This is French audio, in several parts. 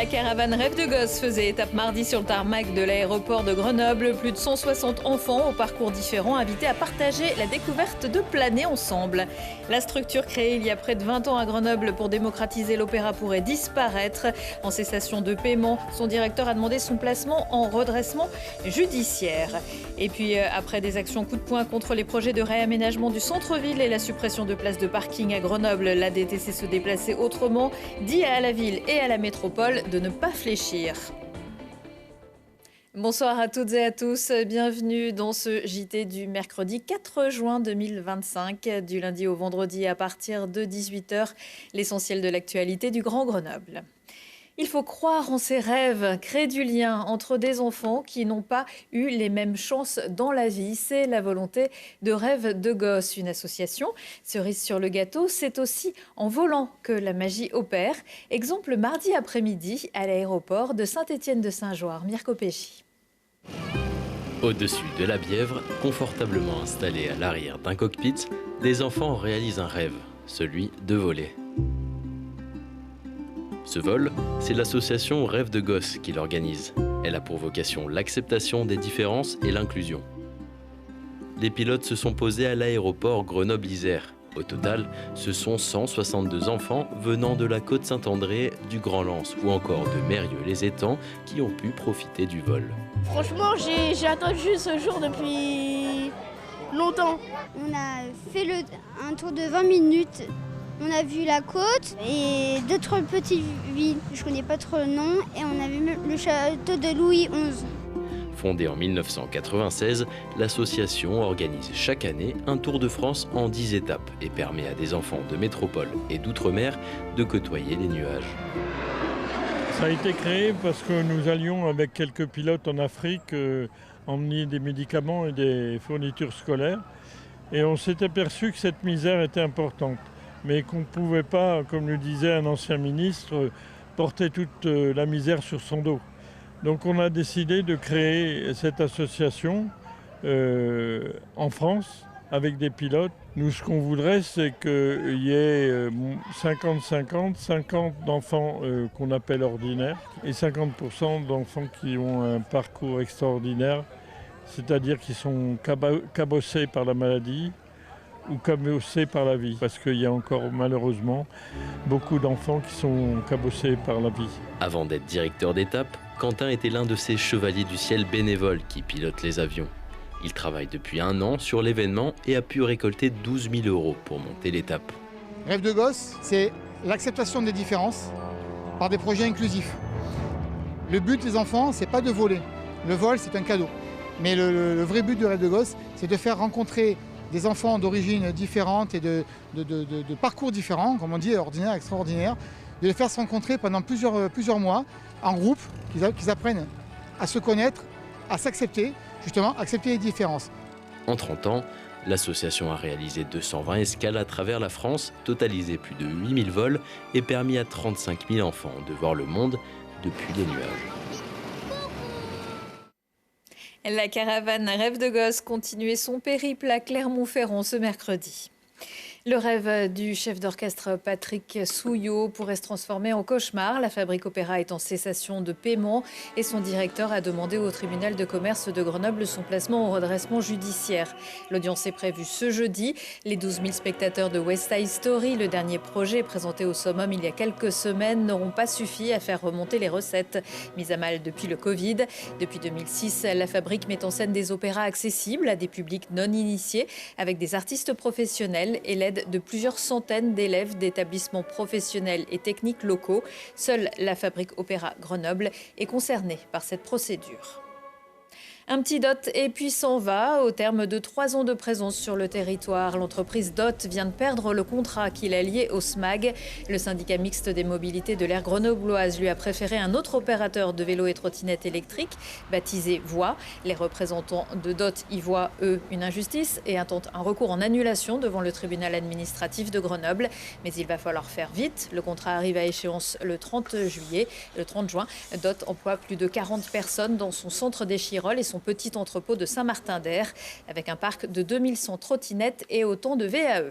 La caravane Rêve de gosse faisait étape mardi sur le tarmac de l'aéroport de Grenoble. Plus de 160 enfants au parcours différents invités à partager la découverte de planer ensemble. La structure créée il y a près de 20 ans à Grenoble pour démocratiser l'opéra pourrait disparaître. En cessation de paiement, son directeur a demandé son placement en redressement judiciaire. Et puis après des actions coup de poing contre les projets de réaménagement du centre-ville et la suppression de places de parking à Grenoble, la DTC se déplaçait autrement, dit à la ville et à la métropole de ne pas fléchir. Bonsoir à toutes et à tous, bienvenue dans ce JT du mercredi 4 juin 2025, du lundi au vendredi à partir de 18h, l'essentiel de l'actualité du Grand Grenoble. Il faut croire en ses rêves, créer du lien entre des enfants qui n'ont pas eu les mêmes chances dans la vie. C'est la volonté de Rêve de gosse, une association. Cerise sur le gâteau, c'est aussi en volant que la magie opère. Exemple mardi après-midi à l'aéroport de Saint-Étienne-de-Saint-Joire. Mirko Péchy. Au-dessus de la Bièvre, confortablement installés à l'arrière d'un cockpit, des enfants réalisent un rêve, celui de voler. Ce vol, c'est l'association Rêve de gosse qui l'organise. Elle a pour vocation l'acceptation des différences et l'inclusion. Les pilotes se sont posés à l'aéroport Grenoble-Isère. Au total, ce sont 162 enfants venant de la côte Saint-André, du Grand Lens ou encore de Mérieux-les-Étangs qui ont pu profiter du vol. Franchement, j'ai attendu ce jour depuis longtemps. On a fait un tour de 20 minutes. On a vu la côte et d'autres petites villes. Je connais pas trop le nom. Et on a vu le château de Louis XI. Fondée en 1996, l'association organise chaque année un Tour de France en 10 étapes et permet à des enfants de métropole et d'outre-mer de côtoyer les nuages. Ça a été créé parce que nous allions avec quelques pilotes en Afrique emmener des médicaments et des fournitures scolaires. Et on s'est aperçu que cette misère était importante, mais qu'on ne pouvait pas, comme le disait un ancien ministre, porter toute la misère sur son dos. Donc on a décidé de créer cette association en France avec des pilotes. Nous, ce qu'on voudrait, c'est qu'il y ait 50-50, 50 d'enfants qu'on appelle ordinaires et 50% d'enfants qui ont un parcours extraordinaire, c'est-à-dire qui sont cabossés par la maladie ou cabossés par la vie, parce qu'il y a encore malheureusement beaucoup d'enfants qui sont cabossés par la vie. Avant d'être directeur d'étape, Quentin était l'un de ces chevaliers du ciel bénévoles qui pilotent les avions. Il travaille depuis 1 an sur l'événement et a pu récolter 12 000 € pour monter l'étape. Rêve de gosse, c'est l'acceptation des différences par des projets inclusifs. Le but des enfants, c'est pas de voler. Le vol, c'est un cadeau. Mais le vrai but de Rêve de gosse, c'est de faire rencontrer des enfants d'origines différentes et de parcours différents, comme on dit, ordinaire, extraordinaire, de les faire se rencontrer pendant plusieurs mois en groupe, qu'ils apprennent à se connaître, à s'accepter, justement, accepter les différences. En 30 ans, l'association a réalisé 220 escales à travers la France, totalisé plus de 8000 vols et permis à 35 000 enfants de voir le monde depuis les nuages. La caravane Rêve de gosse continuait son périple à Clermont-Ferrand ce mercredi. Le rêve du chef d'orchestre Patrick Souillot pourrait se transformer en cauchemar. La Fabrique Opéra est en cessation de paiement et son directeur a demandé au tribunal de commerce de Grenoble son placement au redressement judiciaire. L'audience est prévue ce jeudi. Les 12 000 spectateurs de West Side Story, le dernier projet présenté au Summum il y a quelques semaines, n'auront pas suffi à faire remonter les recettes mises à mal depuis le Covid. Depuis 2006, la Fabrique met en scène des opéras accessibles à des publics non initiés avec des artistes professionnels et l'aide de plusieurs centaines d'élèves d'établissements professionnels et techniques locaux. Seule la Fabrique Opéra Grenoble est concernée par cette procédure. Un petit dot et puis s'en va. Au terme de 3 ans de présence sur le territoire, l'entreprise DOT vient de perdre le contrat qui l'a lié au SMAG. Le syndicat mixte des mobilités de l'aire grenobloise lui a préféré un autre opérateur de vélos et trottinettes électriques, baptisé Voie. Les représentants de DOT y voient, eux, une injustice et intentent un recours en annulation devant le tribunal administratif de Grenoble. Mais il va falloir faire vite. Le contrat arrive à échéance le 30 juin. DOT emploie plus de 40 personnes dans son centre d'Échirolles et son petit entrepôt de Saint-Martin-d'Air, avec un parc de 2100 trottinettes et autant de VAE.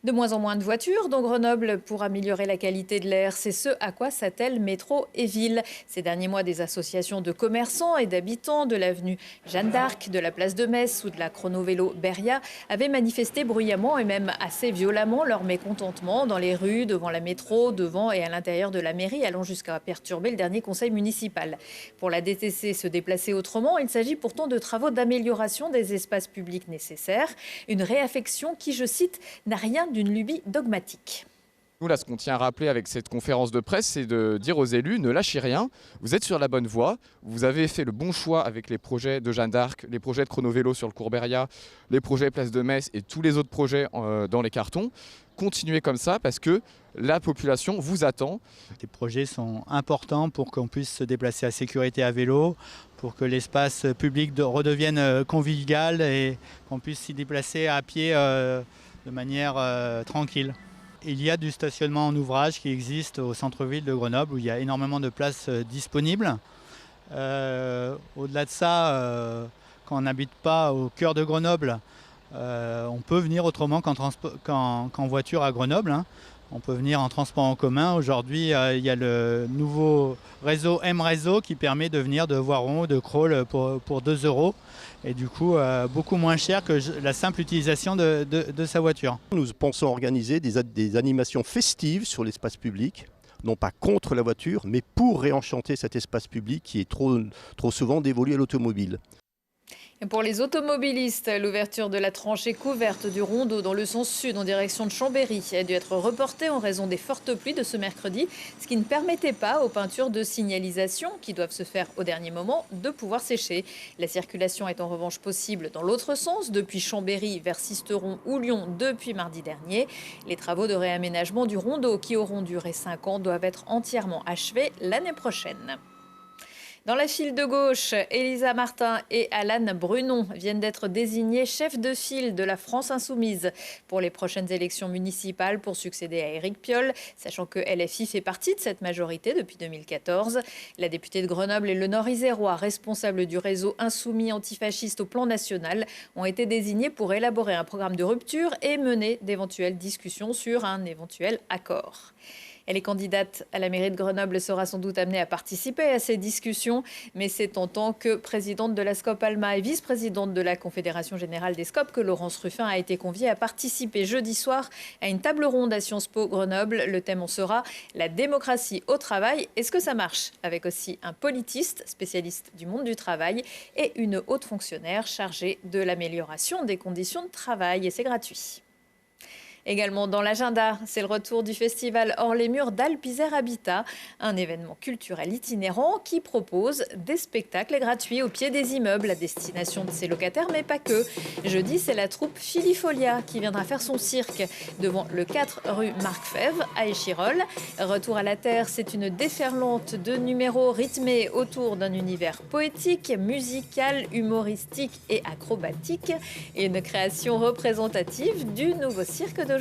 De moins en moins de voitures dans Grenoble pour améliorer la qualité de l'air. C'est ce à quoi s'attellent Métro et Ville. Ces derniers mois, des associations de commerçants et d'habitants de l'avenue Jeanne d'Arc, de la place de Metz ou de la chrono-vélo Beria avaient manifesté bruyamment et même assez violemment leur mécontentement dans les rues, devant la métro, devant et à l'intérieur de la mairie, allant jusqu'à perturber le dernier conseil municipal. Pour la DTC, se déplacer autrement, il s'agit pourtant de travaux d'amélioration des espaces publics nécessaires. Une réaffection qui, je cite, n'a rien d'une lubie dogmatique. Nous, là, ce qu'on tient à rappeler avec cette conférence de presse, c'est de dire aux élus, ne lâchez rien, vous êtes sur la bonne voie, vous avez fait le bon choix avec les projets de Jeanne d'Arc, les projets de chrono-vélo sur le cours Beria, les projets Place de Metz et tous les autres projets dans les cartons. Continuez comme ça parce que la population vous attend. Les projets sont importants pour qu'on puisse se déplacer à sécurité à vélo, pour que l'espace public redevienne convivial et qu'on puisse s'y déplacer à pied de manière tranquille. Il y a du stationnement en ouvrage qui existe au centre-ville de Grenoble où il y a énormément de places disponibles. Au-delà de ça, quand on n'habite pas au cœur de Grenoble, on peut venir autrement qu'en voiture à Grenoble. On peut venir en transport en commun. Aujourd'hui, il y a le nouveau réseau M-Réseau qui permet de venir de Voiron, de Crolles pour 2 € et du coup beaucoup moins cher que la simple utilisation de sa voiture. Nous pensons organiser des animations festives sur l'espace public, non pas contre la voiture, mais pour réenchanter cet espace public qui est trop souvent dévolu à l'automobile. Et pour les automobilistes, l'ouverture de la tranchée couverte du rondeau dans le sens sud en direction de Chambéry a dû être reportée en raison des fortes pluies de ce mercredi, ce qui ne permettait pas aux peintures de signalisation, qui doivent se faire au dernier moment, de pouvoir sécher. La circulation est en revanche possible dans l'autre sens, depuis Chambéry vers Sisteron ou Lyon depuis mardi dernier. Les travaux de réaménagement du rondeau, qui auront duré 5 ans, doivent être entièrement achevés l'année prochaine. Dans la file de gauche, Elisa Martin et Alan Brunon viennent d'être désignés chefs de file de la France Insoumise pour les prochaines élections municipales pour succéder à Éric Piolle, sachant que LFI fait partie de cette majorité depuis 2014. La députée de Grenoble et le Nord-Isérois, responsable du réseau insoumis antifasciste au plan national, ont été désignés pour élaborer un programme de rupture et mener d'éventuelles discussions sur un éventuel accord. Elle est candidate à la mairie de Grenoble, sera sans doute amenée à participer à ces discussions, mais c'est en tant que présidente de la SCOP Alma et vice-présidente de la Confédération Générale des SCOP que Laurence Ruffin a été conviée à participer jeudi soir à une table ronde à Sciences Po Grenoble. Le thème en sera la démocratie au travail. Est-ce que ça marche? Avec aussi un politiste, spécialiste du monde du travail, et une haute fonctionnaire chargée de l'amélioration des conditions de travail. Et c'est gratuit. Également dans l'agenda, c'est le retour du festival Hors les murs d'Alpes Isère Habitat, un événement culturel itinérant qui propose des spectacles gratuits au pied des immeubles à destination de ses locataires, mais pas que. Jeudi, c'est la troupe Filifolia qui viendra faire son cirque devant le 4 rue Marc Fèvre à Échirolles. Retour à la terre, c'est une déferlante de numéros rythmés autour d'un univers poétique, musical, humoristique et acrobatique, et une création représentative du nouveau cirque d'aujourd'hui.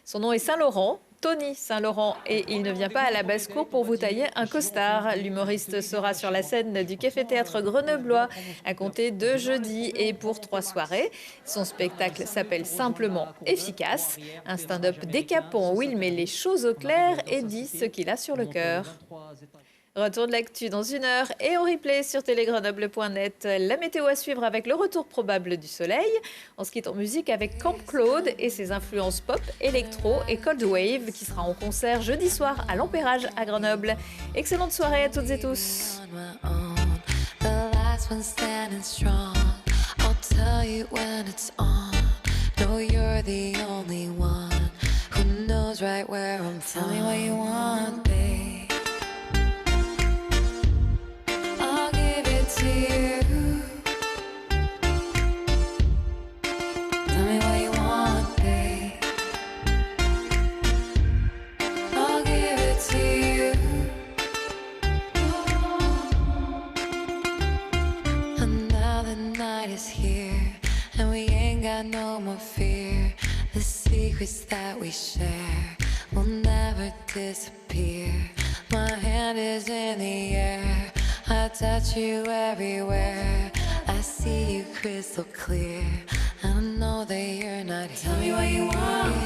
Son nom est Saint-Laurent, Tony Saint-Laurent, et il ne vient pas à la basse-cour pour vous tailler un costard. L'humoriste sera sur la scène du Café-Théâtre grenoblois à compter de jeudi et pour 3 soirées. Son spectacle s'appelle Simplement Efficace, un stand-up décapant où il met les choses au clair et dit ce qu'il a sur le cœur. Retour de l'actu dans 1 heure et en replay sur télégrenoble.net. La météo à suivre avec le retour probable du soleil. On se quitte en musique avec Camp Claude et ses influences pop, électro et cold wave qui sera en concert jeudi soir à l'Empérage à Grenoble. Excellente soirée à toutes et tous. No more fear. The secrets that we share will never disappear. My hand is in the air. I touch you everywhere. I see you crystal clear. and I know that you're not here. Tell me what you want.